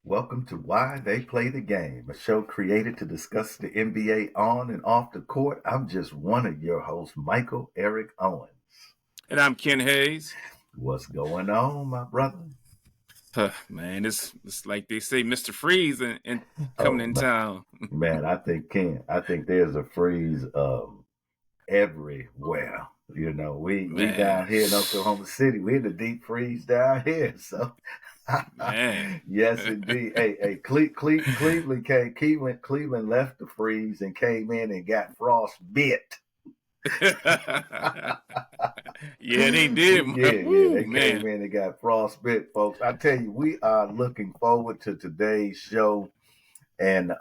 Welcome to Why They Play the Game, a show created to discuss the NBA on and off the court. I'm just one of your hosts, Michael Eric Owens. And I'm Ken Hayes. What's going on, my brother? Man, it's like they say, Mr. Freeze and coming Oh, in town. man, I think there's a freeze everywhere. You know, we Man, down here in Oklahoma City, we in the deep freeze down here. So, man. yes, indeed. Hey, Cleveland left the freeze and came in and got frost bit. Yeah, they did. Yeah, Woo, they came man. in and got frostbit, folks. I tell you, we are looking forward to today's show, and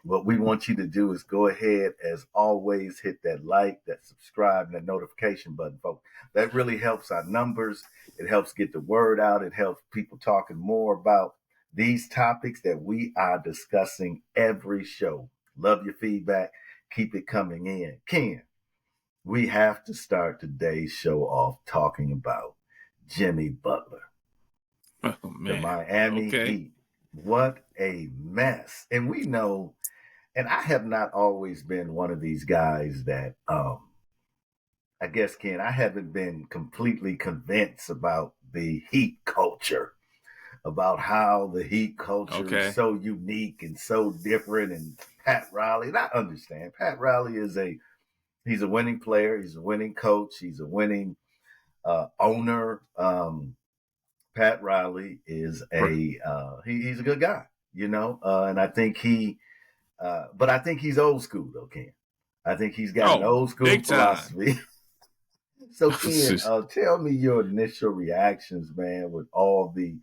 what we want you to do is go ahead, as always, hit that like, that subscribe, and that notification button, folks. That really helps our numbers. It helps get the word out. It helps people talking more about these topics that we are discussing every show. Love your feedback. Keep it coming in. Ken, we have to start today's show off talking about Jimmy Butler, Oh, the man. Miami Okay. Heat. What a mess. And we know, and I have not always been one of these guys that I guess, Ken, I haven't been completely convinced about the Heat culture, about how the Heat culture is Okay. so unique and so different. And Pat Riley, and I understand Pat Riley he's a winning player, he's a winning coach, he's a winning owner. Pat Riley is he's a good guy, and I think but I think he's old school though, Ken. I think he's got an Oh, old school big time. philosophy. So, Ken, tell me your initial reactions, man, with all the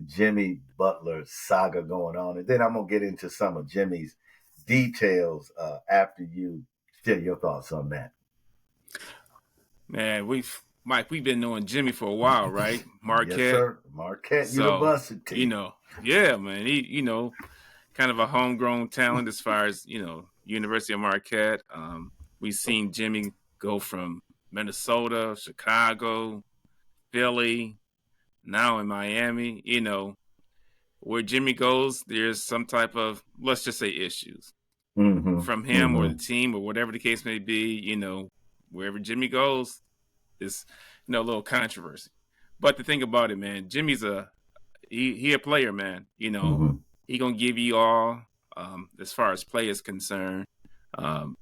Jimmy Butler saga going on, and then I'm gonna get into some of Jimmy's details after you share your thoughts on that. Man, we've been knowing Jimmy for a while, right? Yes, Marquette. sir. Marquette So, University. yeah, man. He kind of a homegrown talent as far as, University of Marquette. We've seen Jimmy go from Minnesota, Chicago, Philly, now in Miami. Where Jimmy goes, there's some type of, let's just say, issues Mm-hmm. from him or the Mm-hmm. team or whatever the case may be. Wherever Jimmy goes, is a little controversy. But the thing about it, man, Jimmy's he a player, man. Mm-hmm. He gonna give you all as far as play is concerned. Um,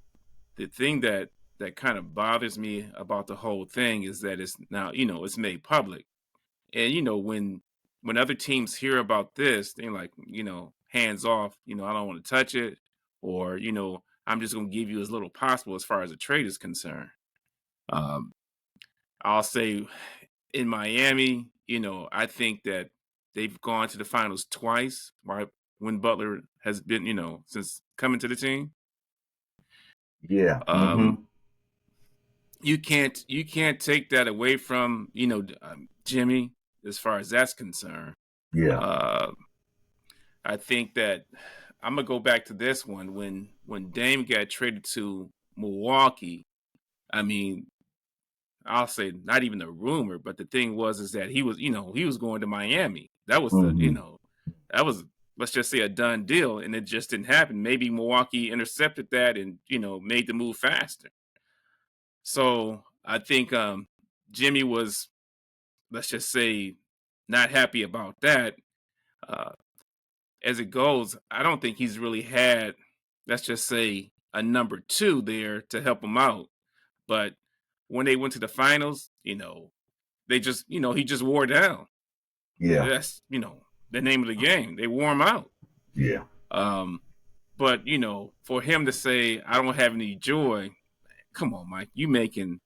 the thing that kind of bothers me about the whole thing is that it's now it's made public, and when other teams hear about this, they're like hands off. I don't want to touch it, or I'm just gonna give you as little possible as far as the trade is concerned. Um, I'll say in Miami, I think that they've gone to the finals twice, right? When Butler has been, since coming to the team. Yeah. Um, Mm-hmm. you can't take that away from Jimmy as far as that's concerned. Yeah. Uh, I think that I'm gonna go back to this one when Dame got traded to Milwaukee. I mean, I'll say not even a rumor, but the thing was is that he was going to Miami. That was Mm-hmm. that was, let's just say, a done deal, and it just didn't happen. Maybe Milwaukee intercepted that and made the move faster. So I think Jimmy was, let's just say, not happy about that. Uh, as it goes, I don't think he's really had, let's just say, a number two there to help him out. But when they went to the finals, they just, he just wore down. Yeah. That's, the name of the game. They wore him out. Yeah. Um, but, for him to say, I don't have any joy, come on, Mike, you making,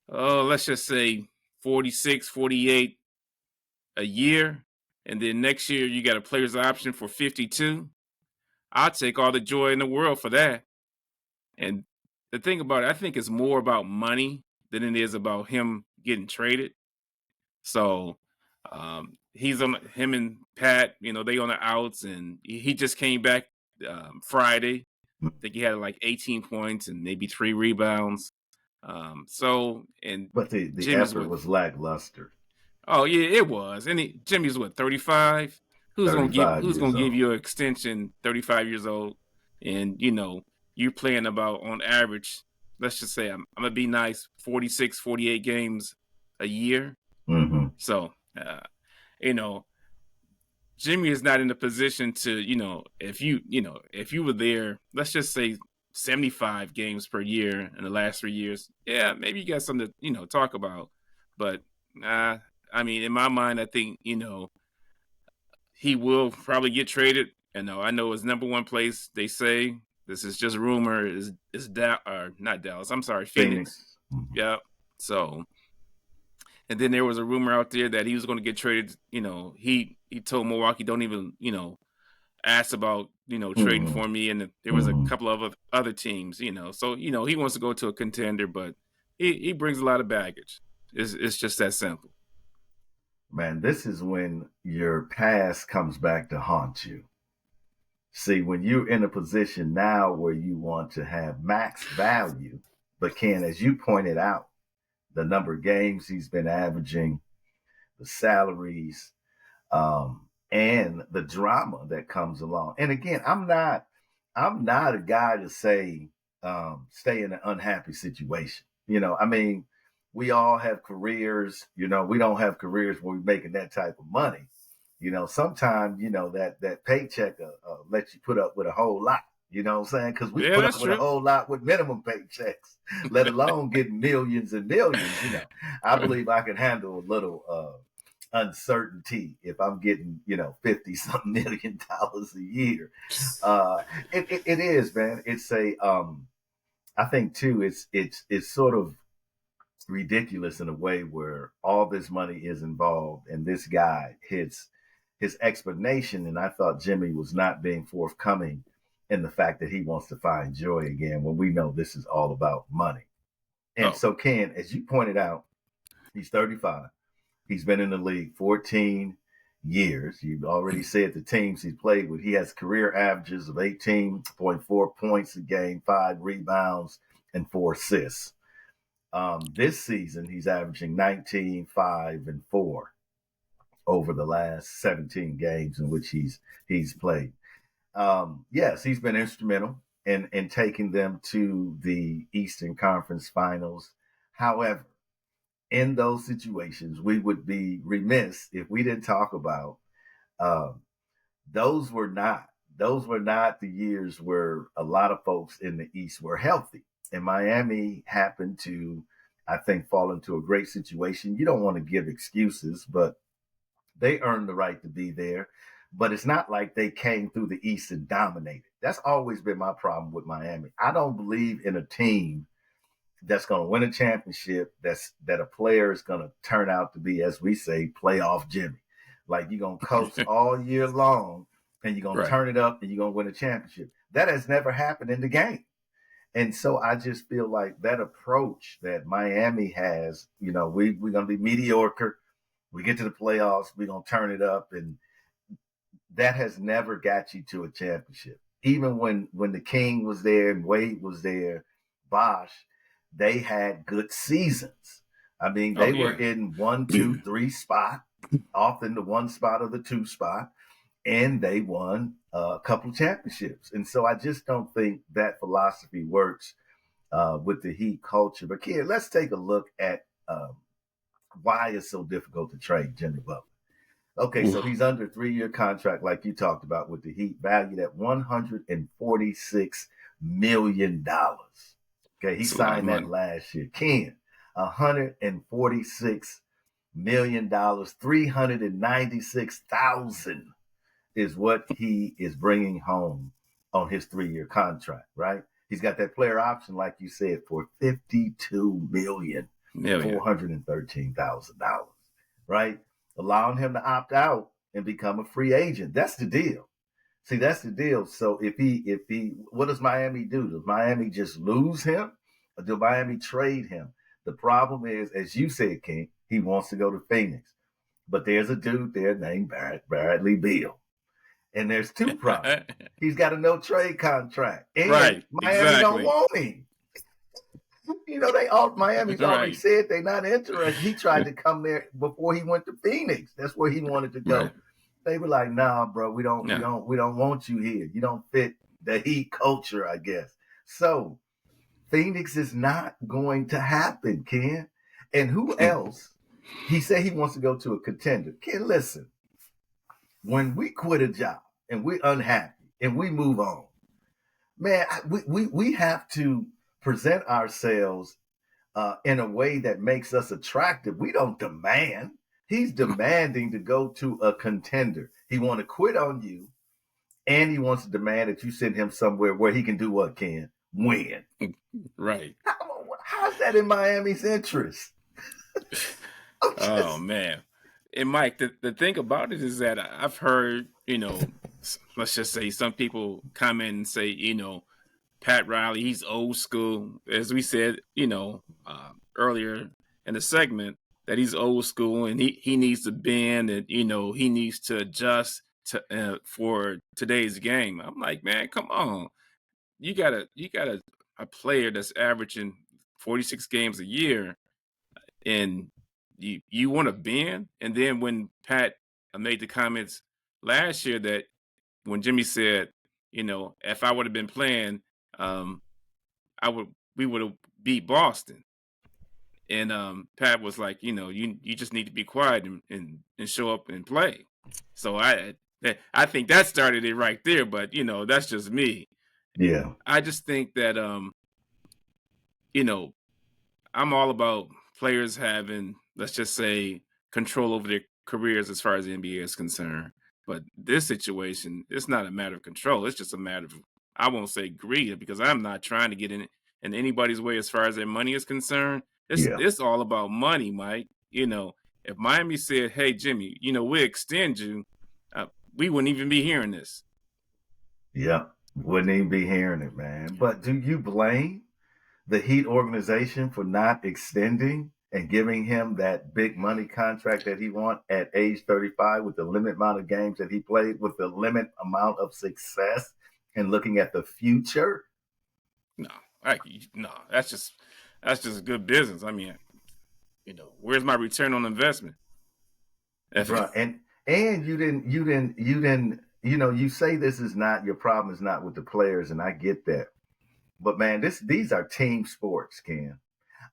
let's just say 46, 48 a year. And then next year you got a player's option for 52. I'll take all the joy in the world for that. And the thing about it, I think it's more about money than it is about him getting traded. So he's on him and Pat, they on the outs, and he just came back Friday. I think he had like 18 points and maybe 3 rebounds. And But the Jimmy's effort what? was lackluster. Oh yeah, it was. And Jimmy's what, 35? 35 who's years gonna give old. you an extension 35 years old, and you're playing about on average, let's just say I'm gonna be nice, 46, 48 games a year. Mm-hmm. So you know Jimmy is not in a position to, if you were there, let's just say 75 games per year in the last 3 years, yeah, maybe you got something to, talk about. But I mean, in my mind, I think, he will probably get traded. And I know his number one place, they say, this is just rumor, is or not Dallas, I'm sorry, Phoenix. Phoenix. Mm-hmm. Yeah. So, and then there was a rumor out there that he was going to get traded. He told Milwaukee, don't even, asked about trading Mm-hmm. for me, and there was a Mm-hmm. couple of other teams, so he wants to go to a contender, but he brings a lot of baggage. It's just that simple. Man, this is when your past comes back to haunt you. See, when you're in a position now where you want to have max value, but Ken, as you pointed out, the number of games he's been averaging, the salaries, and the drama that comes along. And again, I'm not a guy to say stay in an unhappy situation. I mean, we all have careers. We don't have careers where we're making that type of money. Sometimes that paycheck lets you put up with a whole lot. You know what I'm saying? Because we Yeah, put up that's with a true. whole lot with minimum paychecks, let alone getting millions and millions. I believe I can handle a little uncertainty if I'm getting, 50 something $1 million a year. It is, man. It's I think too, it's sort of ridiculous in a way where all this money is involved and this guy his explanation. And I thought Jimmy was not being forthcoming in the fact that he wants to find joy again when we know this is all about money. And Oh, so, Ken, as you pointed out, he's 35. He's been in the league 14 years. You've already said the teams he's played with. He has career averages of 18.4 points a game, 5 rebounds, and 4 assists. This season, he's averaging 19, 5, and 4 over the last 17 games in which he's played. Yes, he's been instrumental in taking them to the Eastern Conference Finals. However, in those situations, we would be remiss if we didn't talk about um, those were not the years where a lot of folks in the East were healthy. And Miami happened to, I think, fall into a great situation. You don't want to give excuses, but they earned the right to be there. But it's not like they came through the East and dominated. That's always been my problem with Miami. I don't believe in a team that's going to win a championship that a player is going to turn out to be, as we say, playoff Jimmy. Like you're going to coast all year long and you're going to right. turn it up and you're going to win a championship. That has never happened in the game. And so I just feel like that approach that Miami has, we're going to be mediocre. We get to the playoffs, we're going to turn it up. And that has never got you to a championship. Even when the King was there and Wade was there, Bosh, they had good seasons. I mean, Oh they were yeah. in 1, 2, 3 spot, often the one spot or the two spot, and they won a couple of championships. And so I just don't think that philosophy works with the Heat culture. But kid, let's take a look at why it's so difficult to trade Jimmy Butler. Okay, so he's under a 3-year contract, like you talked about with the Heat, valued at $146 million. Okay, he It's a lot of signed that money. last year. Ken, $146 million, 396,000 is what he is bringing home on his 3-year contract. Right? He's got that player option, like you said, for Million. $52,413,000. Right? Allowing him to opt out and become a free agent. That's the deal. See, that's the deal. So if he, what does Miami do? Does Miami just lose him, or do Miami trade him? The problem is, as you said, King, he wants to go to Phoenix, but there's a dude there named Bradley Beal, and there's two problems. He's got a no trade contract, and Right. Miami don't Exactly. want him. Miami's already Right. said they're not interested. He tried to come there before he went to Phoenix. That's where he wanted to Right. go. They were like, nah, bro, we don't Yeah. want you here. You don't fit the Heat culture, I guess. So Phoenix is not going to happen, Ken. And who else? He said he wants to go to a contender. Ken, listen, when we quit a job and we're unhappy and we move on, man, we have to present ourselves in a way that makes us attractive. We don't demand. He's demanding to go to a contender. He want to quit on you, and he wants to demand that you send him somewhere where he can do what, Ken? Win. Right. How's that in Miami's interest? Oh man. And Mike, the thing about it is that I've heard, let's just say some people comment and say, Pat Riley, he's old school. As we said, earlier in the segment, that he's old school and he needs to bend and, he needs to adjust for today's game. I'm like, man, come on. You got a player that's averaging 46 games a year and you want to bend. And then when Pat made the comments last year that when Jimmy said, if I would have been playing, um, we would have beat Boston. And Pat was like, you just need to be quiet and show up and play. So I think that started it right there. But that's just me. Yeah. I just think that you know I'm all about players having, let's just say, control over their careers as far as the NBA is concerned. But this situation, it's not a matter of control. It's just a matter of, I won't say greed, because I'm not trying to get in anybody's way as far as their money is concerned. Yeah. It's all about money, Mike. If Miami said, "Hey, Jimmy, we extend you," we wouldn't even be hearing this. Yeah. Wouldn't even be hearing it, man. But do you blame the Heat organization for not extending and giving him that big money contract that he want at age 35 with the limit amount of games that he played, with the limit amount of success, and looking at the future? No, no, that's just good business. I mean, where's my return on investment? Bro, and you say this is not your problem, is not with the players, and I get that. But man, these are team sports, Ken.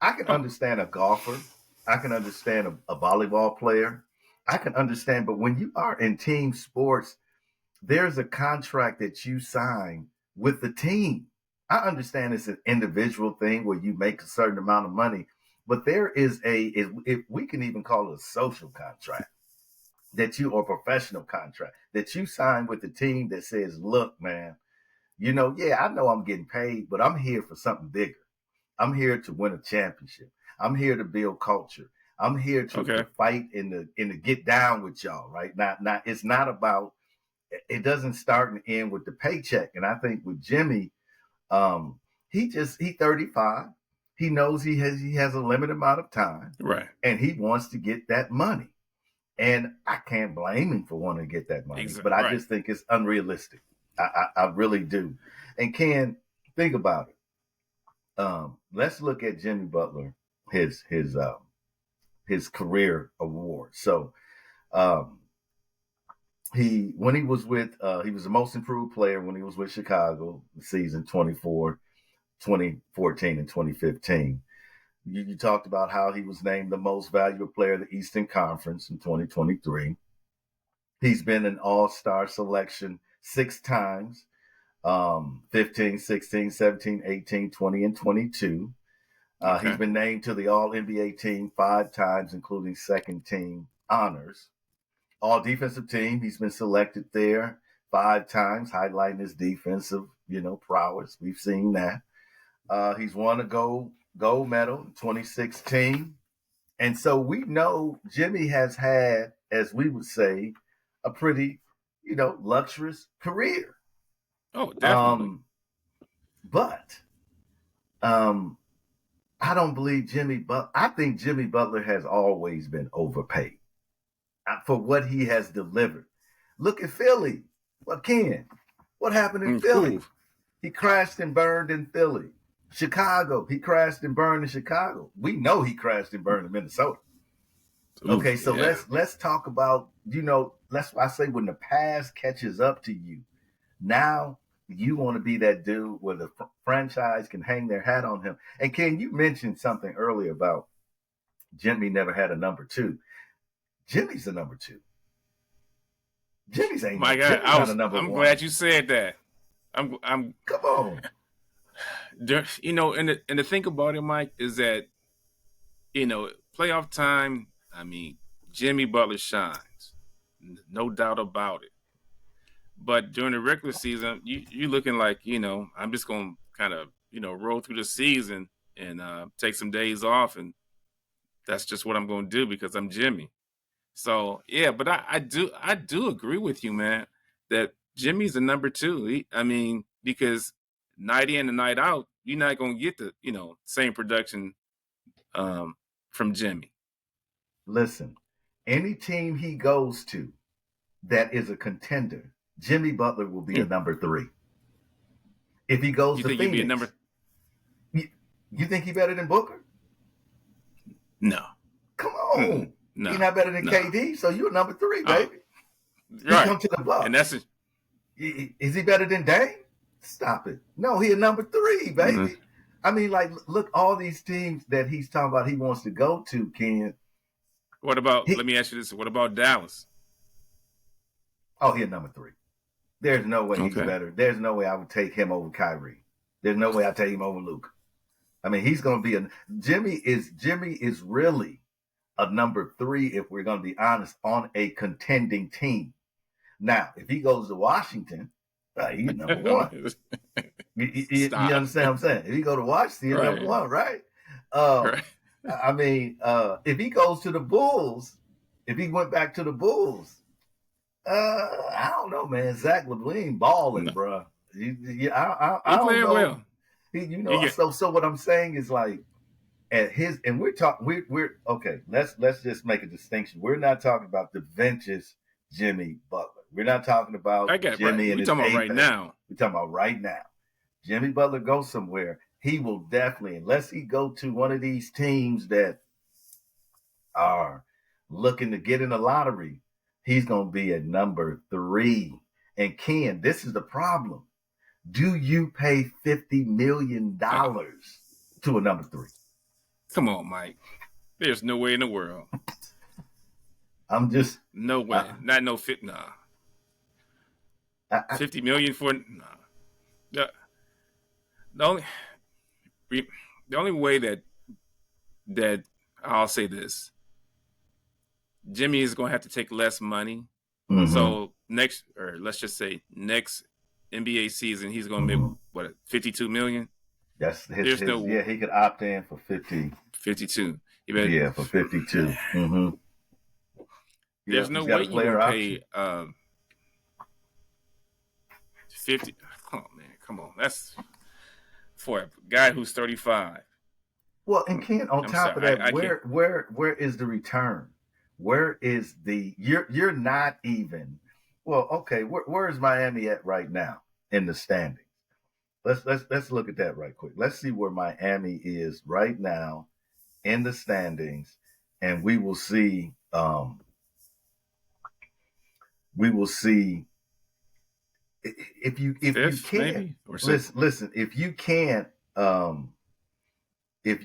I can Oh, understand a golfer. I can understand a volleyball player. I can understand, but when you are in team sports, there's a contract that you sign with the team. I understand it's an individual thing where you make a certain amount of money, but there is if we can even call it a social contract that you, or professional contract that you sign with the team that says, look, man, yeah, I know I'm getting paid, but I'm here for something bigger. I'm here to win a championship. I'm here to build culture. I'm here to okay, fight and to get down with y'all, right? Not it's not about, it doesn't start and end with the paycheck. And I think with Jimmy, um, he 35. He knows he has a limited amount of time, right, and he wants to get that money. And I can't blame him for wanting to get that money, exactly, but I right. just think it's unrealistic. I really do. And Ken, think about it. Let's look at Jimmy Butler, his career award. So um, he was the most improved player when he was with Chicago, season 24, 2014, and 2015. You talked about how he was named the most valuable player of the Eastern Conference in 2023. He's been an all-star selection 6 times, 15, 16, 17, 18, 20, and 22. He's Okay, been named to the All NBA team 5 times, including second team honors. All defensive team, he's been selected there 5 times, highlighting his defensive, prowess. We've seen that. He's won a gold medal in 2016. And so we know Jimmy has had, as we would say, a pretty, luxurious career. oh, definitely. Um, but um, I don't believe I think Jimmy Butler has always been overpaid for what he has delivered. Look at Philly. Well, Ken, what happened in Ooh, Philly? He crashed and burned in Philly. Chicago, he crashed and burned in Chicago. We know he crashed and burned in Minnesota. ooh, Okay, so yeah, let's talk about, that's why I say when the past catches up to you, now you want to be that dude where the franchise can hang their hat on him. And Ken, you mentioned something earlier about Jimmy never had a number two. Jimmy's the number two. My God, Jimmy's not a number I'm one. glad you said that. I'm Come on. you know, and the thing about it, Mike, is that, you know, playoff time, I mean, Jimmy Butler shines. No doubt about it. But during the regular season, you looking like, you know, I'm just gonna kind of, you know, roll through the season and take some days off, and that's just what I'm gonna do because I'm Jimmy. So yeah, but I do agree with you, man, that Jimmy's the number two. I mean, because night in and night out, you're not gonna get the, you know, same production um, from Jimmy. Listen, any team he goes to that is a contender, Jimmy Butler will be a Hmm. number three. If he goes You to think you'd be a Phoenix, number? you, you think he better than Booker? No. Come Mm-mm. on. He No. not better than No. KD, so you're number three, Oh, baby. He right. come to the And Bucks. that's it. Is he better than Dame? Stop it. No, he a number three, Mm-hmm. baby. I mean, like, look, all these teams that he's talking about he wants to go to, Ken. What about? Let He, me ask you this. What about Dallas? he a number three. There's no way he's Okay. better. There's no way I would take him over Kyrie. There's no way I take him over Luke. I mean, he's going to be a Jimmy is really a number three if we're going to be honest on a contending team. Now, if he goes to Washington, he's number one. You Stop. understand what I'm saying? If he go to Washington, he's number Right. one, right? Um, Right. I mean, if he goes to the Bulls, if he went back to the Bulls, I don't know, man. Zach LaVine balling, No. bro. I He don't playing know. well. You get So what I'm saying is like at his, and we're talking, we're okay. Let's just make a distinction. We're not talking about the vintage Jimmy Butler. We're not talking about I get right. Jimmy and We his talking about right apex. now. We're talking about right now. Jimmy Butler goes somewhere, he will definitely, unless he go to one of these teams that are looking to get in the lottery, he's going to be at number three. And Ken, this is the problem. Do you pay $50 million Oh, to a number three? come on, Mike. There's no way in the world. I'm just, No way. I, Not no fit. Nah. I, 50 million for nah. The, the only the only way that I'll say this, Jimmy is going to have to take less money. mm-hmm, So next, or let's just say next NBA season, he's going to make mm-hmm. what 52 million. That's There's no yeah, he could opt in for 50. 52. You bet. Yeah, for 52. Mm-hmm. There's Yep, no he's got way a you're gonna player pay option. 50. Oh man, come on. That's for a guy who's 35. Well, and Ken, on I'm top of sorry. that, I can't. where is the return? Where is the you're not even well, okay, where is Miami at right now in the standings? Let's look at that right quick. Let's see where Miami is right now in the standings, and we will see if you Fifth, can't maybe, or sixth. listen if you can't if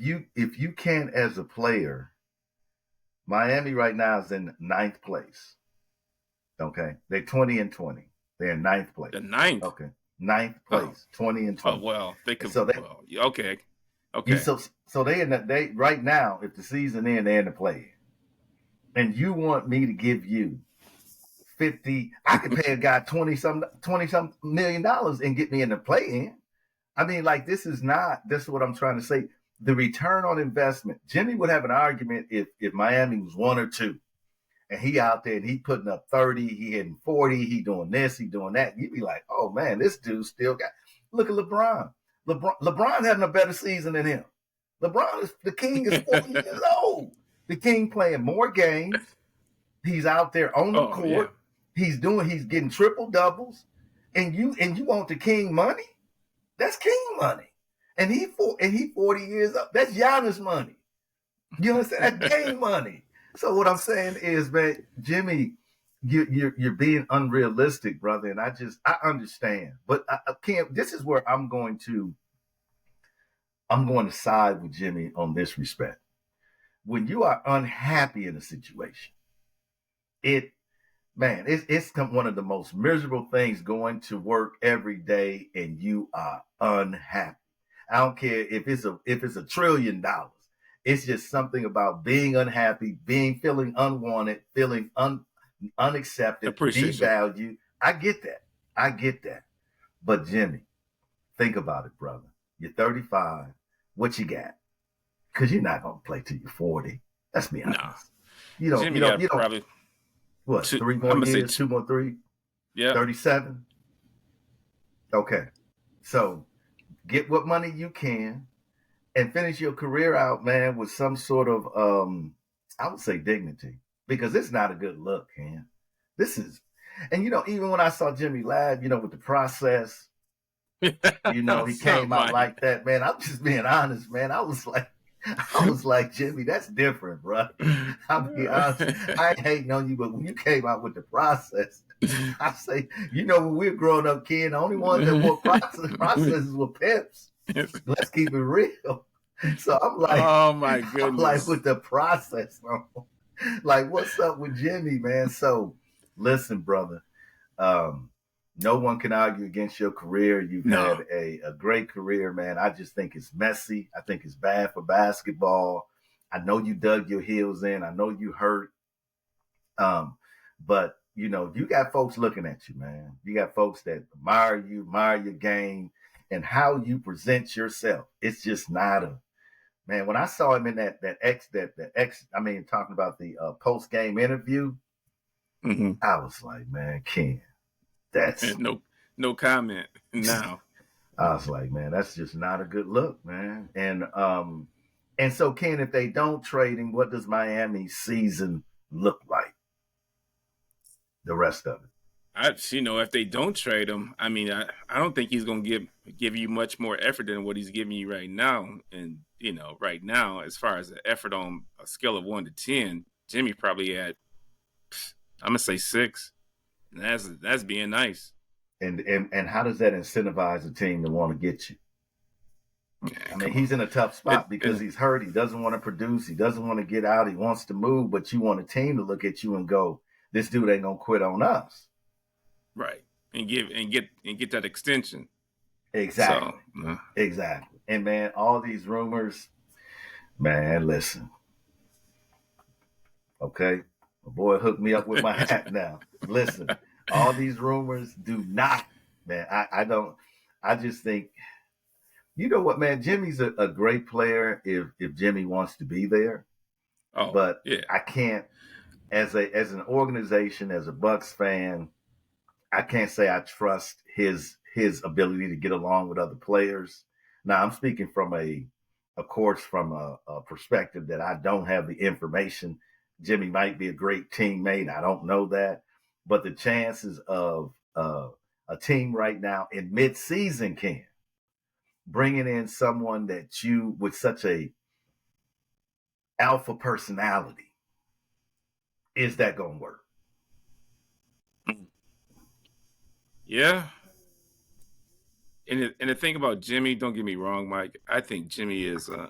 you can't as a player, Miami right now is in ninth place. Okay, they're 20-20. They're in ninth place. The ninth. Okay, ninth Oh, place, 20 and oh 20. well, they And could. so they Well, okay, you okay. so they in the, they right now. If the season ends, they're in the play. And you want me to give you 50? I could pay a guy 20 some $million and get me in the play in. I mean, like this is what I'm trying to say. The return on investment. Jimmy would have an argument if Miami was one or two, and he out there and he putting up 30, he hitting 40, he doing this, he doing that. You'd be like, oh man, this dude still got. Look at LeBron. LeBron having a better season than him. The king is 40 years old. The king playing more games. He's out there on the Oh yeah. court. He's getting triple doubles, and you want the king money. That's king money, and he 40 years up. That's Giannis money. You understand? That's game money. So what I'm saying is, man, Jimmy, you're being unrealistic, brother. And I understand, but I can't. This is where I'm going to side with Jimmy on this respect. When you are unhappy in a situation, it man, it's one of the most miserable things going to work every day and you are unhappy. I don't care if it's $1 trillion. It's just something about being unhappy, feeling unwanted, feeling unaccepted, Appreciation. devalued. I get that. I get that. But Jimmy, think about it, brother. You're 35. What you got? Because you're not gonna play till you're 40. Let's be Nah, honest. You don't. You Jimmy don't. got You don't. probably What? two. Three I'm more gonna say years? two. 2 more, 3. Yeah, 37. Okay. So get what money you can and finish your career out, man, with some sort of I would say dignity. Because it's not a good look, man. This is and even when I saw Jimmy live, with the process, he Some came out Mike. like that, man. I'm just being honest, man. I was like, Jimmy, that's different, bro. I'll be honest. I ain't hating on you, but when you came out with the process, I say, when we were growing up, kid, the only ones that wore processes were pimps. Let's keep it real. So Oh my I'm like goodness. with the process, bro. Like, what's up with Jimmy, man? So, listen, brother. Um, no one can argue against your career. You've No, had a great career, man. I just think it's messy. I think it's bad for basketball. I know you dug your heels in. I know you hurt. But you got folks looking at you, man. You got folks that admire your game, and how you present yourself. It's just not a man. When I saw him in I mean, talking about the post game interview, mm-hmm. I was like, man, Ken, that's No, no comment. Now, I was like, man, that's just not a good look, man. And so Ken, if they don't trade him, what does Miami's season look like? The rest of it. if they don't trade him, I mean, I don't think he's gonna give you much more effort than what he's giving you right now. And right now, as far as the effort on a scale of 1 to 10, Jimmy probably at I'm gonna say 6. And that's being nice. And how does that incentivize a team to want to get you? Yeah, I mean, come on. he's in a tough It, spot because it, he's hurt. He doesn't want to produce. He doesn't want to get out. He wants to move, but you want a team to look at you and go, "This dude ain't gonna quit on us." right. And get that extension. So Exactly. Exactly. And man, all these rumors, man, listen, okay? My boy hooked me up with my hat now. Listen, all these rumors do not, man. I don't. I just think, you know what, man. Jimmy's a great player if Jimmy wants to be there, oh but yeah. I can't as an organization, as a Bucks fan, I can't say I trust his ability to get along with other players. Now I'm speaking from of course, from a perspective that I don't have the information. Jimmy might be a great teammate. I don't know that, but the chances of a team right now in mid-season can bringing in someone that you with such a alpha personality, is that going to work? Yeah. And the thing about Jimmy, don't get me wrong, Mike. I think Jimmy is, uh,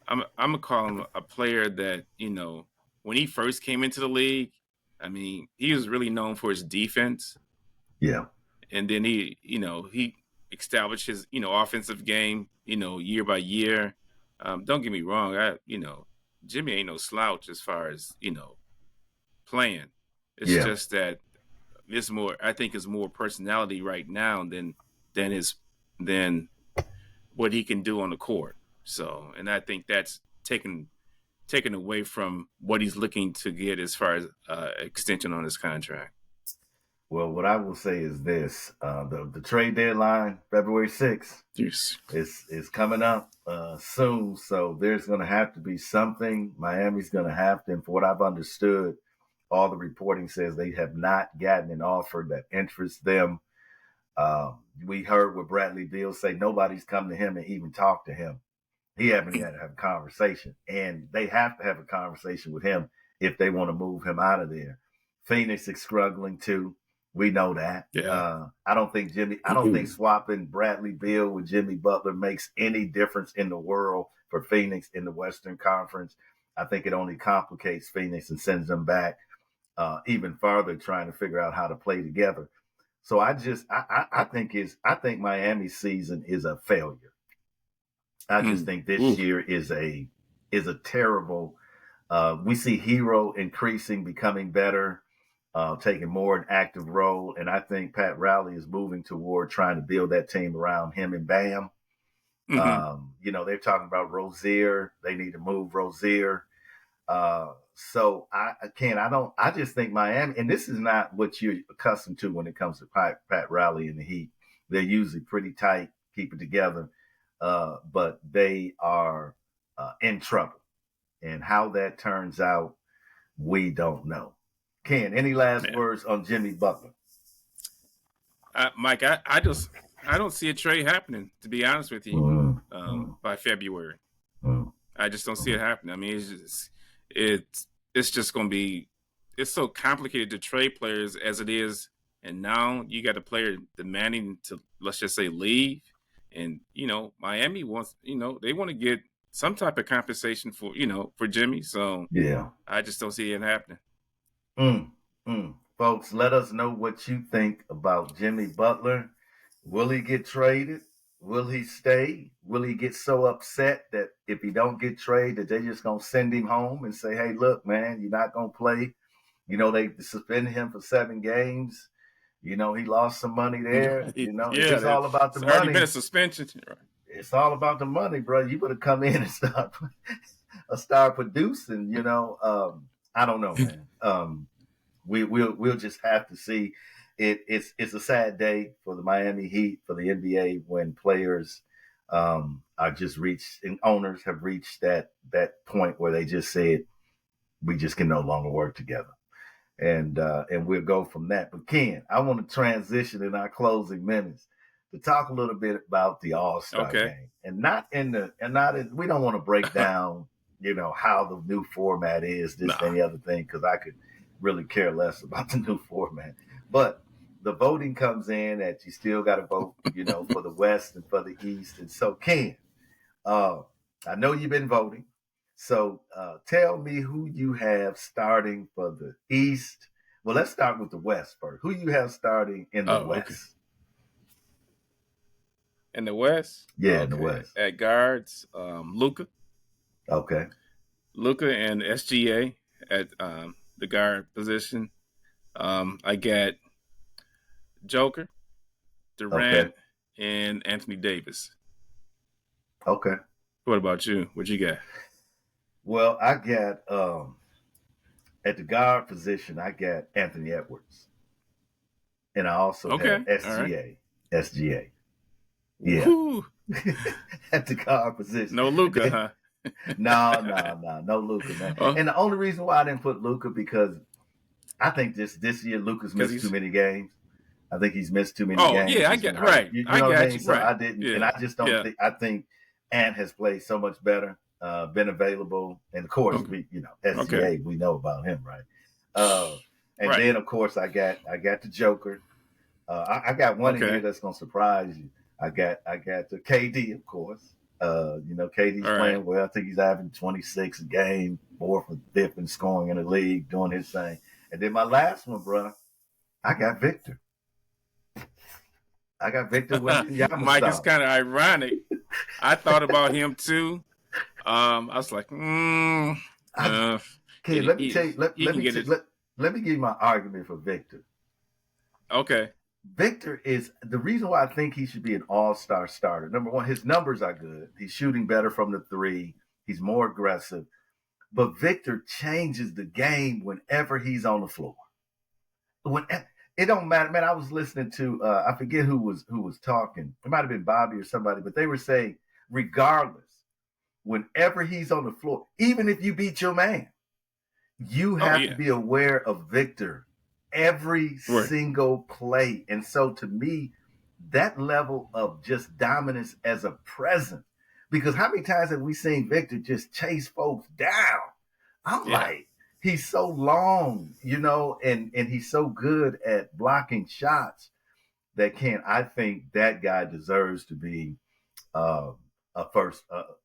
I'm gonna call him a player that when he first came into the league, I mean, he was really known for his defense, Yeah, and then he established his offensive game year by year. Don't get me wrong, Jimmy ain't no slouch as far as playing. It's yeah. just that I think it's more personality right now than his than what he can do on the court. So, and I think that's taken away from what he's looking to get as far as extension on his contract. Well, what I will say is this: the trade deadline, February 6th, Yes. is coming up soon. So there's going to have to be something. Miami's going to have to, and for what I've understood, all the reporting says they have not gotten an offer that interests them. We heard with Bradley Beal say nobody's come to him and even talked to him. He haven't even had to have a conversation, and they have to have a conversation with him if they want to move him out of there. Phoenix is struggling too. We know that. Yeah. I don't think swapping Bradley Beal with Jimmy Butler makes any difference in the world for Phoenix in the Western Conference. I think it only complicates Phoenix and sends them back even farther, trying to figure out how to play together. So I think Miami's season is a failure. I just think this year is a terrible. We see Hero increasing, becoming better, taking more an active role, and I think Pat Riley is moving toward trying to build that team around him and Bam. They're talking about Rozier. They need to move Rozier. I just think Miami, and this is not what you're accustomed to when it comes to Pat Riley and the Heat. They're usually pretty tight, keep it together, but they are in trouble. And how that turns out, we don't know. Ken, any last words on Jimmy Butler? Mike, I don't see a trade happening, to be honest with you, by February. I just don't see it happening. I mean, it's just going to be, it's so complicated to trade players as it is. And now you got a player demanding to, let's just say, leave. And, Miami wants, they want to get some type of compensation for, for Jimmy. So yeah, I just don't see it happening. Folks, let us know what you think about Jimmy Butler. Will he get traded? Will he stay? Will he get so upset that if he don't get traded, that they're just going to send him home and say, hey, look, man, you're not going to play. They suspended him for 7 games. He lost some money there. It's just all about the money. It's already been a suspension. It's all about the money, bro. You better come in and start producing. I don't know, man. We'll just have to see. It's a sad day for the Miami Heat, for the NBA, when players are just reached and owners have reached that point where they just said, we just can no longer work together. And we'll go from that. But Ken, I want to transition in our closing minutes to talk a little bit about the All-Star game, and we don't want to break down, how the new format is, any other thing, because I could really care less about the new format. But the voting comes in that you still got to vote, for the West and for the East. And so, Ken, I know you've been voting. So tell me who you have starting for the East. Well, let's start with the West first. Who you have starting in the West? Okay. In the West? Yeah, in the West. At guards, Luka. Okay. Luka and SGA at the guard position. I got Joker, Durant, and Anthony Davis. Okay. What about you? What you got? Well, I got at the guard position, I got Anthony Edwards. And I also have SGA. Right. SGA. Yeah. At the guard position. No Luka, huh? No Luka, man. And the only reason why I didn't put Luka, because I think this year Luka's missed too many games. I think he's missed too many games. Yeah, I get right. You know what I mean? So right. I didn't, and I just don't think. I think Ant has played so much better, been available, and of course SGA, we know about him, right? And then of course I got the Joker. I got one in here that's gonna surprise you. I got the KD, of course. KD's playing well. I think he's having 26 a game, 4th or 5th in scoring in the league, doing his thing. And then my last one, bro, I got Victor. Mike, it's kind of ironic. I thought about him too. I was like, Okay, let me give you my argument for Victor. Okay. Victor is the reason why I think he should be an all-star starter. Number one, his numbers are good. He's shooting better from the 3. He's more aggressive. But Victor changes the game whenever he's on the floor. It don't matter, man. I was listening to I forget who was talking. It might have been Bobby or somebody, but they were saying, regardless, whenever he's on the floor, even if you beat your man, you have to be aware of Victor every single play. And so to me, that level of just dominance as a presence, because how many times have we seen Victor just chase folks down? I'm like, he's so long, and he's so good at blocking shots that I think that guy deserves to be uh, a first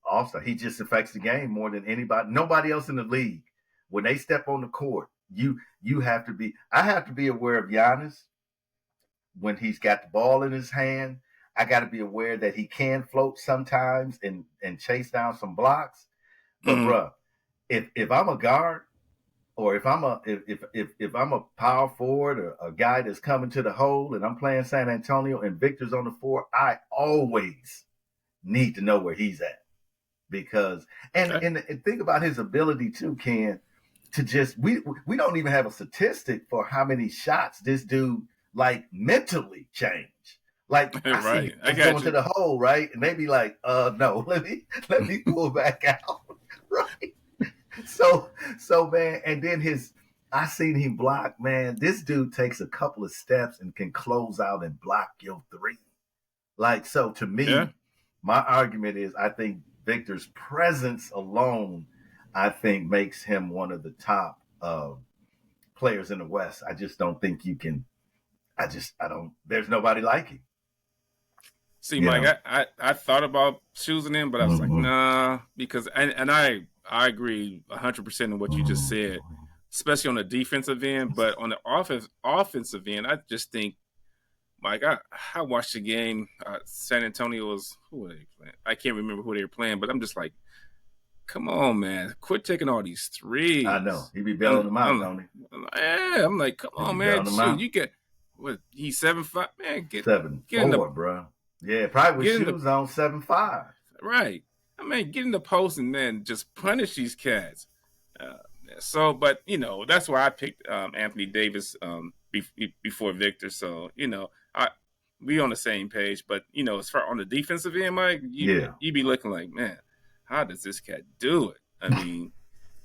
All-Star. He just affects the game more than nobody else in the league. When they step on the court, you have to be. I have to be aware of Giannis when he's got the ball in his hand. I got to be aware that he can float sometimes and chase down some blocks. But Mm-hmm. bruh, if I'm a guard or if I'm a power forward or a guy that's coming to the hole and I'm playing San Antonio and Victor's on the floor, I always need to know where he's at because and think about his ability too, Ken, to just we don't even have a statistic for how many shots this dude like mentally changed. Like I see Right. I guys got going to you. the hole, right? And they be like, no, let me pull back out. Right. So man, and then I seen him block, man. This dude takes a couple of steps and can close out and block your three. Like, so to Yeah. me, my argument is I think Victor's presence alone, I think, makes him one of the top players in the West. I just don't think you can. I don't. There's nobody like him. See, You Mike, know. I thought about choosing him, but I was like, Mm-hmm. nah, because and I agree 100% in what you just said, especially on the defensive end. But on the offensive end, I just think, Mike, I watched the game. San Antonio was who were they playing? I can't remember who they were playing, but I'm just like, come on, man, quit taking all these I know threes. he be bailing them out, I'm, don't he? yeah, I'm like, come He be on, man, bailing them shoot, out. you get what he's 7'5", man, Seven get in the four, bro. Yeah, probably with get in the shoes on 7'5". right. I mean, get in the post and then just punish these cats. Uh, so, but that's why I picked Anthony Davis before Victor. So, I we on the same page. But as far on the defensive end, Mike, Yeah, you be looking like, man, how does this cat do it? I mean,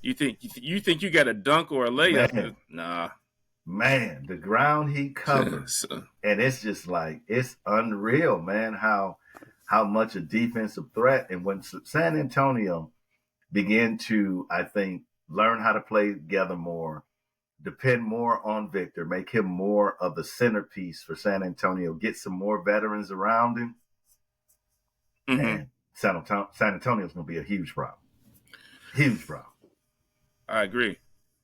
you think you got a dunk or a layup? man, Nah. man, the ground he covers, So, and it's just like it's unreal, man. How much a defensive threat, and when San Antonio began to, I think, learn how to play together more, depend more on Victor, make him more of the centerpiece for San Antonio, get some more veterans around him, mm-hmm. man, San Antonio's going to be a huge problem. Huge problem. I agree.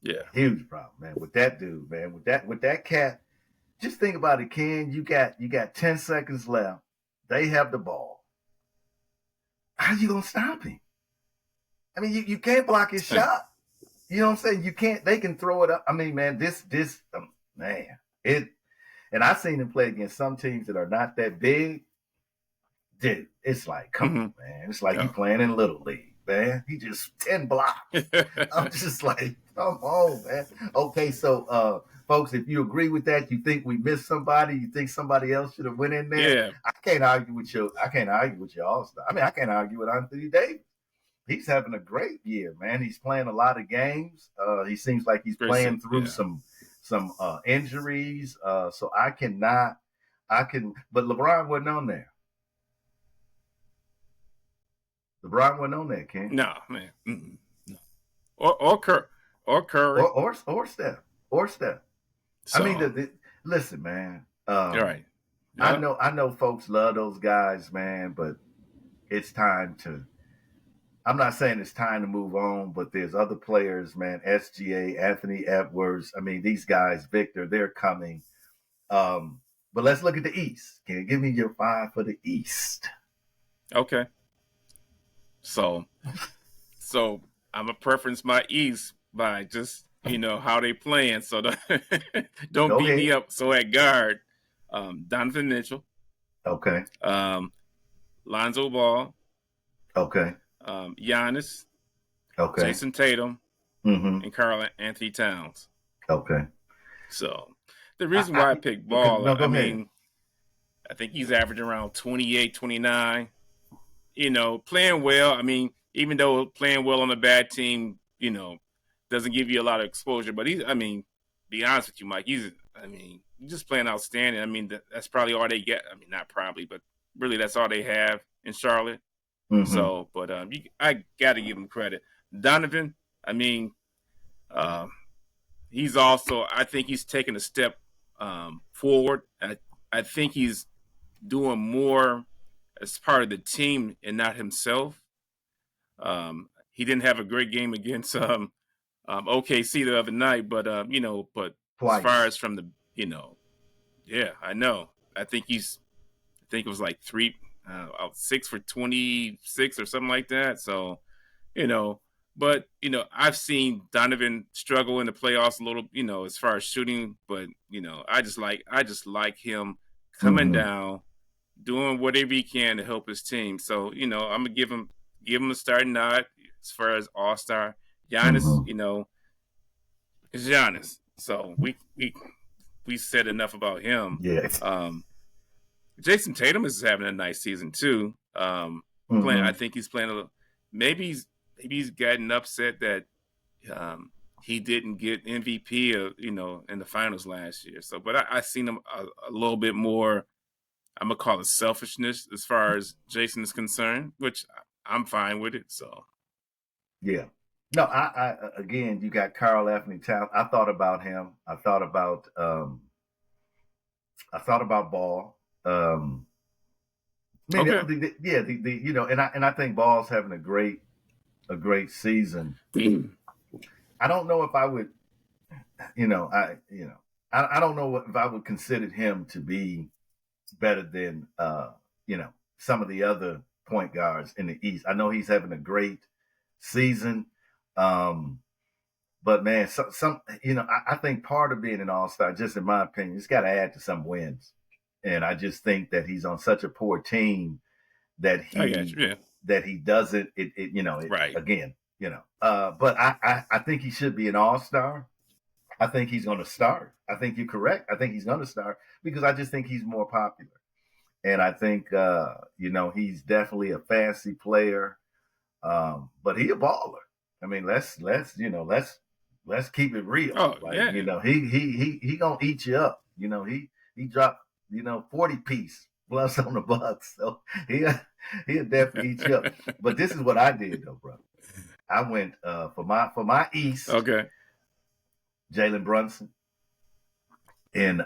Yeah. Huge problem, man. With that dude, man. With that cat. Just think about it, Ken. You got 10 seconds left. They have the ball. How you gonna stop him? I mean, you can't block his shot. You know what I'm saying? You can't. They can throw it up. I mean, man, this man, it. And I've seen him play against some teams that are not that big. Dude, it's like, come Mm-hmm. on, man. It's like you Yeah. playing in Little League, man. He just 10 blocks. I'm just like, come on, man. Okay, so folks, if you agree with that, you think we missed somebody, you think somebody else should have went in there. Yeah. I can't argue with your all-star. I mean, I can't argue with Anthony Davis. He's having a great year, man. He's playing a lot of games. He seems like he's Great. playing through Yeah. some injuries. So I can, but LeBron wasn't on there. LeBron wasn't on there, Ken. No, man. Mm-mm. No. Or Curry. Or Steph. Or Steph. So, I mean, listen, man. all right. I Yep. know folks love those guys, man, but it's time to. I'm not saying it's time to move on, but there's other players, man. SGA, Anthony Edwards. I mean, these guys, Victor, they're coming. But let's look at the East. Can you give me your 5 for the East? Okay. So I'm a preference my East by just how they playing. So don't Go beat me ahead. up. So at guard, Donovan Mitchell, Okay. Lonzo Ball, Okay. Giannis, Okay. Jason Tatum, Mm-hmm. and Karl Anthony Towns. Okay. So the reason why I picked Okay. Ball, No, go I ahead. mean, I think he's averaging around 28, 29. Playing well. I mean, even though playing well on a bad team, doesn't give you a lot of exposure. But be honest with you, Mike, he's just playing outstanding. I mean, that's probably all they get. I mean, not probably, but really that's all they have in Charlotte. Mm-hmm. So, but I got to give him credit. Donovan, I mean, Uh, he's also, I think he's taken a step forward. I think he's doing more as part of the team and not himself. He didn't have a great game against OKC the other night, but but as far Twice. as from the, yeah, I know. I think he's, I think it was like 6 for 26 or something like that. So, you know, but I've seen Donovan struggle in the playoffs a little, as far as shooting. But I just like him coming Mm-hmm. down, doing whatever he can to help his team. So, I'm gonna give him a starting nod as far as All Star. Giannis, Mm-hmm. is Giannis. So we said enough about him. Yes. Jason Tatum is having a nice season too. I Mm-hmm. think he's playing a little. Maybe he's gotten upset that he didn't get MVP, in the finals last year. So, but I seen him a little bit more. I'm gonna call it selfishness as far as Jason is concerned, which I'm fine with it. So, Yeah. No, I again, you got Carl Anthony Towns. I thought about him. I thought about Ball. I mean, okay. yeah, and I think Ball's having a great season. I don't know if I would, you know, I, you know, I don't know if I would consider him to be better than, some of the other point guards in the East. I know he's having a great season. Um, but man, I think part of being an all star, just in my opinion, it's got to add to some wins. And I just think that he's on such a poor team that I got he you. Yeah. doesn't Right. again. But I think he should be an all star. I think he's going to start. I think you're correct. I think he's going to start because I just think he's more popular, and I think he's definitely a fancy player. But he a baller. I mean, let's keep it real. Oh Like, yeah. he gonna eat you up. He dropped 40 piece plus on the Bucks, so he he'll definitely eat you up. But this is what I did though, bro. I went for my East, Okay. Jalen Brunson and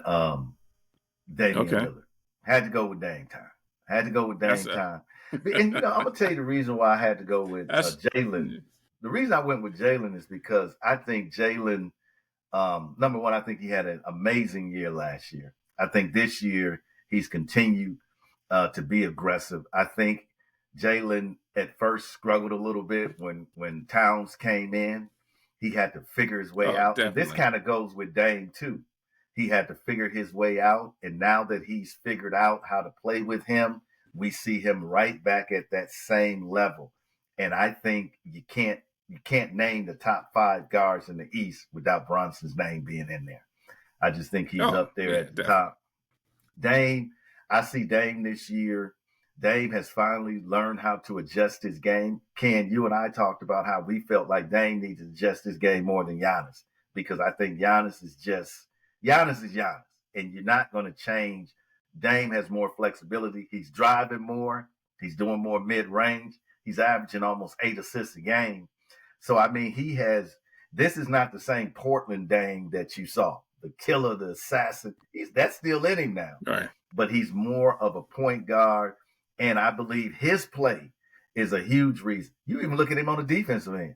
Damian Okay. Lillard. Had to go with Dame Time. Had to go with That's Dame Time. And I'm gonna tell you the reason why I had to go with that's Jalen. The reason I went with Jalen is because I think Jalen, number one, I think he had an amazing year last year. I think this year he's continued to be aggressive. I think Jalen at first struggled a little bit when Towns came in. He had to figure his way oh out, and this definitely. kind of goes with Dame too. He had to figure his way out, and now that he's figured out how to play with him, we see him right back at that same level. And I think you can't name the top five guards in the East without Bronson's name being in there. I just think he's Oh up there yeah, at the definitely. top. Dame, I see Dame this year. Dame has finally learned how to adjust his game. Ken, you and I talked about how we felt like Dame needs to adjust his game more than Giannis because I think Giannis is Giannis, and you're not going to change. Dame has more flexibility. He's driving more. He's doing more mid range. He's averaging almost 8 assists a game. So I mean, he has. This is not the same Portland Dame that you saw, the killer, the assassin. That's still in him now, All right. but he's more of a point guard. And I believe his play is a huge reason. You even look at him on the defensive end.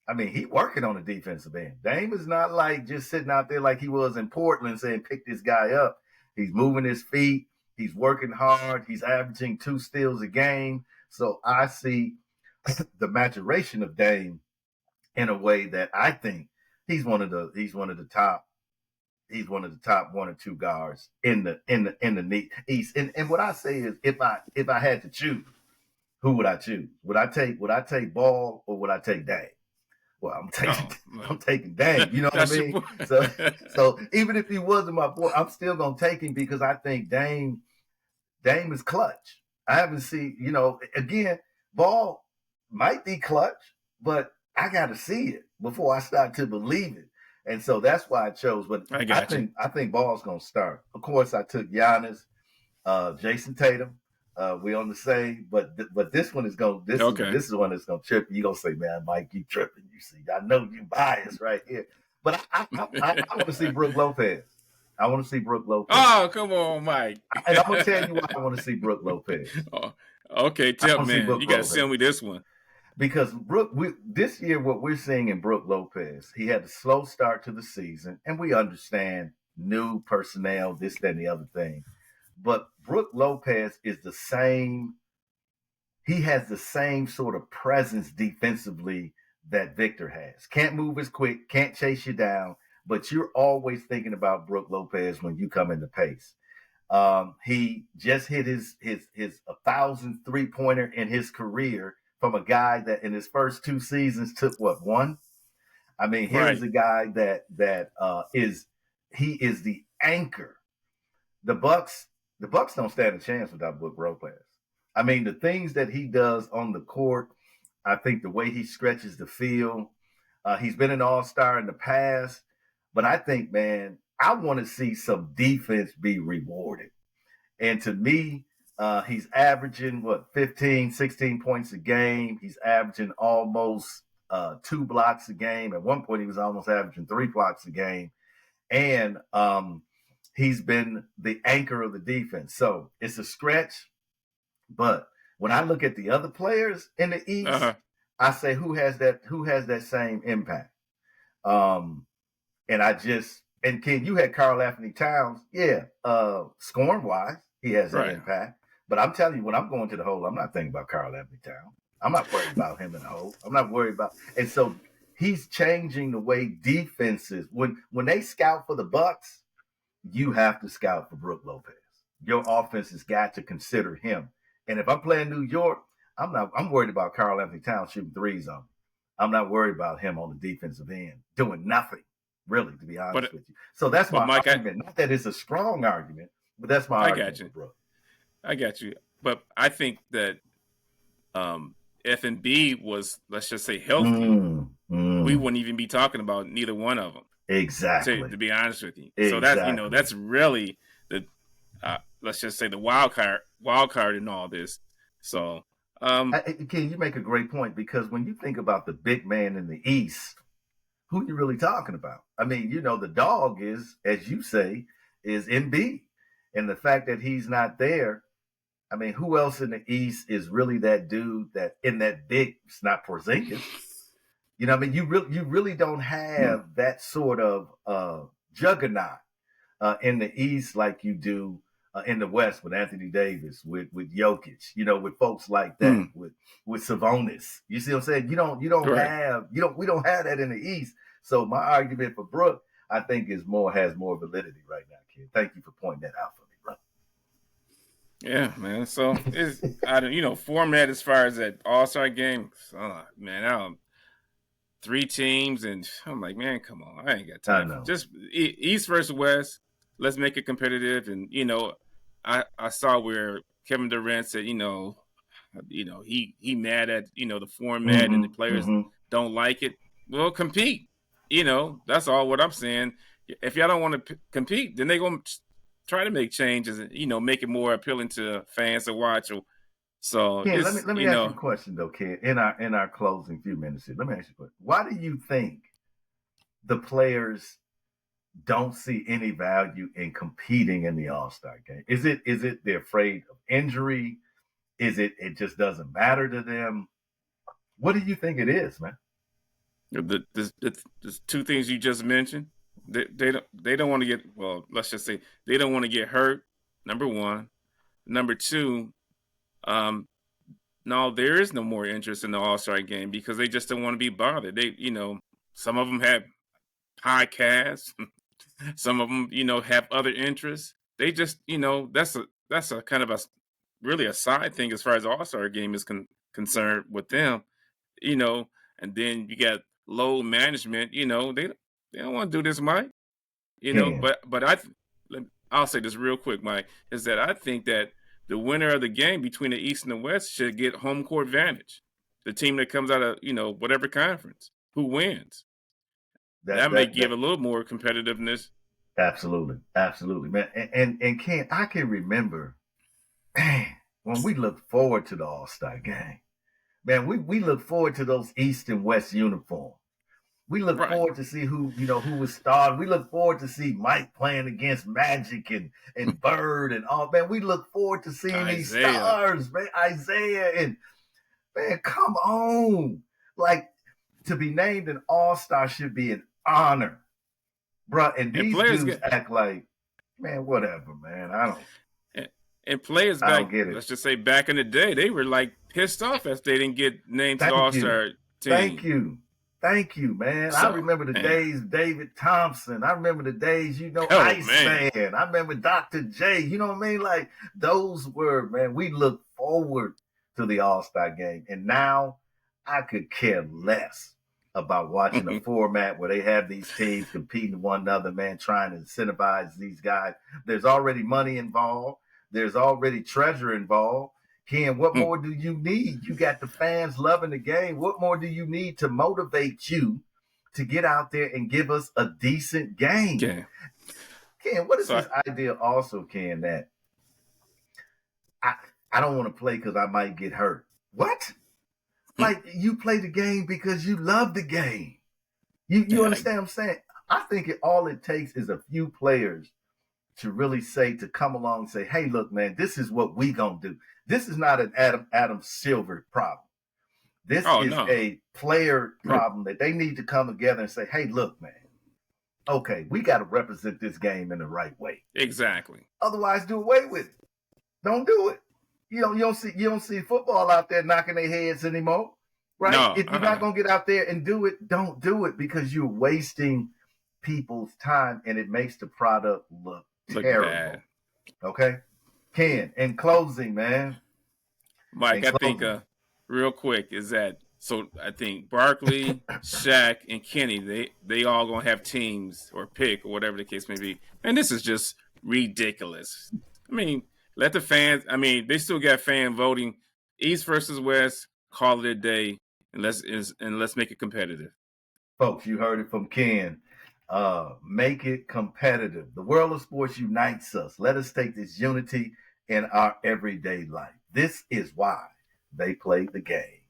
I mean, he working on the defensive end. Dame is not like just sitting out there like he was in Portland saying, pick this guy up. He's moving his feet. He's working hard. He's averaging 2 steals a game. So I see the maturation of Dame in a way that I think he's one of the top 1 or 2 guards in the East. And what I say is, if I had to choose, who would I choose? Would I take Ball or would I take Dame? Well, I'm taking Oh, I'm taking Dame. You know what I that's your mean? boy. So even if he wasn't my boy, I'm still gonna take him because I think Dame is clutch. I haven't seen, again, Ball might be clutch, but I got to see it before I start to believe it. And so that's why I chose. But I I got you. think I think Ball's gonna start. Of course, I took Giannis, Jason Tatum. We on the same, but this one is going. Okay. This is the one that's going to trip you. You gonna say, "Man, Mike, you tripping?" You see, I know you biased right here, but I want to see Brooke Lopez. I want to see Brooke Lopez, Oh, come on, Mike. and I'm gonna tell you why I want to see Brooke Lopez. Oh, okay, I tell want to see man, Brooke you got to Lopez send me this one. because this year, what we're seeing in Brooke Lopez, he had a slow start to the season, and we understand new personnel, this, that, and the other thing. But Brooke Lopez is the same. He has the same sort of presence defensively that Victor has. Can't move as quick, can't chase you down, but you're always thinking about Brooke Lopez when you come into pace. He just hit his 1,000 3-pointer in his career from a guy that in his first 2 seasons took what, one? I mean, here is Right. a guy that is he is the anchor. The Bucks the Bucks don't stand a chance without Brooke Lopez. I mean, the things that he does on the court, I think the way he stretches the field, he's been an all-star in the past, but I think, man, I want to see some defense be rewarded. And to me, he's averaging what, 15, 16 points a game. He's averaging almost 2 blocks a game. At one point, he was almost averaging 3 blocks a game. And he's been the anchor of the defense. So it's a stretch. But when I look at the other players in the East, Uh-huh. I say who has that same impact. Um, and I just and Ken, you had Carl Anthony Towns. Yeah, scoring wise, he has that Right. impact. But I'm telling you, when I'm going to the hole, I'm not thinking about Carl Anthony Towns. I'm not worried about him in the hole. I'm not worried about and so he's changing the way defenses when they scout for the Bucks, you have to scout for Brooke Lopez. Your offense has got to consider him. And if I'm playing New York, I'm worried about Carl Anthony Towns shooting threes on me. I'm not worried about him on the defensive end doing nothing, really, to be honest But with you. So that's but my Mike, argument. Not that it's a strong argument, but that's my I got argument for you. Brooke. I got you. But I think that F and B was, let's just say, healthy, we Mm. wouldn't even be talking about neither one of them. To Exactly. be honest with you, so that's Exactly. that's really the let's just say the wild card in all this. So Ken, you make a great point because when you think about the big man in the East, who you really talking about? I mean, the dog is, as you say, is MB. And the fact that he's not there, I mean, who else in the East is really that dude that in that big, it's not Porzingis. I mean, you really don't have that sort of juggernaut in the East like you do in the West with Anthony Davis, with Jokic, with folks like that, with Savonis. You see what I'm saying? right. We don't have that in the East. So my argument for Brooke, I think, has more validity right now, kid. Thank you for pointing that out for me, bro. Yeah, man. So it's I don't format as far as that All Star game. Man, 3 teams, and I'm like, man, come on, I ain't got I time for know. just East versus West. Let's make it competitive, and I saw where Kevin Durant said, he mad at the format and the Mm-hmm. players Mm-hmm. don't like it. Well, compete. That's all what I'm saying. If y'all don't want to compete, then they gonna try to make changes and make it more appealing to fans to watch. So Ken, let me it's let me ask you a question though, Ken. In our closing few minutes here, let me ask you a question. Why do you think the players don't see any value in competing in the All Star game? Is it they're afraid of injury? Is it just doesn't matter to them? What do you think it is, man? the 2 things you just mentioned. They don't want to get, well. Let's just say they don't want to get hurt. Number one. Number two. Um, no, there is no more interest in the All Star game because they just don't want to be bothered. Some of them have podcasts. Some of them, have other interests. They just, that's a kind of a really a side thing as far as All Star game is concerned with them. You know, and then you got load management. They don't want to do this, Mike. Ken, But I'll say this real quick, Mike, is that I think that the winner of the game between the East and the West should get home court advantage. The team that comes out of whatever conference who wins, that that may that give that a little more competitiveness. absolutely, absolutely, man. And Ken, I can remember, man. when we look forward to the All-Star game, man, we look forward to those East and West uniforms. We look Right. forward to see who was starting. We look forward to see Mike playing against Magic and Bird and all. Man, we look forward to seeing these Isaiah. stars, man. Isaiah and man, come on. Like to be named an all-star should be an honor. Bruh. And And these players dudes get act like, man, whatever, man. and players I back, don't get it. let's just say back in the day, they were like pissed off if they didn't get named to the Thank you. All-Star Thank team. you. Thank you, man. I So, remember the man. days David Thompson. I remember the days, Oh, Iceman. man. I remember Dr. J. You know what I mean? Like those were, man, we look forward to the All-Star game. And now I could care less about watching a format where they have these teams competing with one another, man, trying to incentivize these guys. There's already money involved. There's already treasure involved. Ken, what more do you need? You got the fans loving the game. What more do you need to motivate you to get out there and give us a decent game? Okay. Ken, what is So, this idea also, Ken, that I don't want to play because I might get hurt? What? Like you play the game because you love the game. You understand what I'm saying? I think all it takes is a few players to really to come along and say, hey, look, man, this is what we gonna do. This is not an Adam Silver problem. This is no. a player problem that they need to come together and say, hey, look, man, okay, we got to represent this game in the right way. Exactly. Otherwise, do away with it. Don't do it. You don't see football out there knocking their heads anymore, right? No, if you're not gonna get out there and do it, don't do it because you're wasting people's time and it makes the product look terrible. Bad. Okay, Ken, in closing, man. Mike, I think real quick is that so I think Barkley, Shaq, and Kenny they all gonna have teams or pick or whatever the case may be, and this is just ridiculous. I mean, let the fans. I mean, they still got fan voting. East versus West. Call it a day, and let's make it competitive. Folks, you heard it from Ken. Make it competitive. The world of sports unites us. Let us take this unity in our everyday life. This is why they play the game.